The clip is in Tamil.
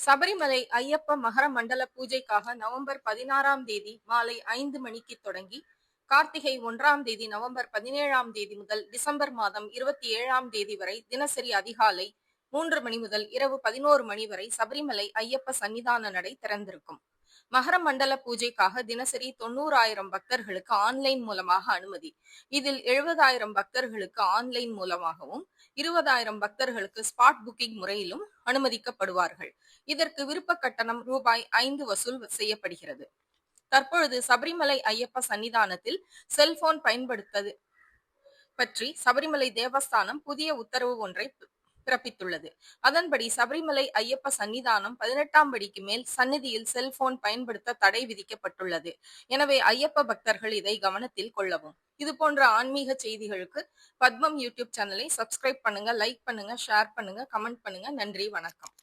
சபரிமலை ஐயப்ப மகர மண்டல பூஜைக்காக நவம்பர் 16ஆம் தேதி மாலை 5 மணிக்கு தொடங்கி கார்த்திகை 1ஆம் தேதி நவம்பர் 17ஆம் தேதி முதல் டிசம்பர் மாதம் 27ஆம் தேதி வரை தினசரி அதிகாலை 3 மணி முதல் இரவு 11 மணி வரை சபரிமலை ஐயப்ப சன்னிதான நடை திறந்திருக்கும். மகர மண்டல பூஜைக்காக தினசரி 90,000 பக்தர்களுக்கு ஆன்லைன் மூலமாக அனுமதி. இதில் 70,000 பக்தர்களுக்கு ஆன்லைன் மூலமாகவும் 20,000 பக்தர்களுக்கு ஸ்பாட் புக்கிங் முறையிலும் அனுமதிக்கப்படுவார்கள். இதற்கு விருப்ப கட்டணம் ரூபாய் 5 வசூல் செய்யப்படுகிறது. தற்பொழுது சபரிமலை ஐயப்ப சன்னிதானத்தில் செல்போன் பயன்படுத்தது பற்றி சபரிமலை தேவஸ்தானம் புதிய உத்தரவு ஒன்றை பிறப்பித்துள்ளது. அதன்படி சபரிமலை ஐயப்ப சன்னிதானம் 18ஆம் படிக்கு மேல் சந்நிதியில் செல்போன் பயன்படுத்த தடை விதிக்கப்பட்டுள்ளது. எனவே ஐயப்ப பக்தர்கள் இதை கவனத்தில் கொள்ளவும். இது போன்ற ஆன்மீக செய்திகளுக்கு பத்மம் யூடியூப் சேனலை சப்ஸ்கிரைப் பண்ணுங்க, லைக் பண்ணுங்க, ஷேர் பண்ணுங்க, கமெண்ட் பண்ணுங்க. நன்றி, வணக்கம்.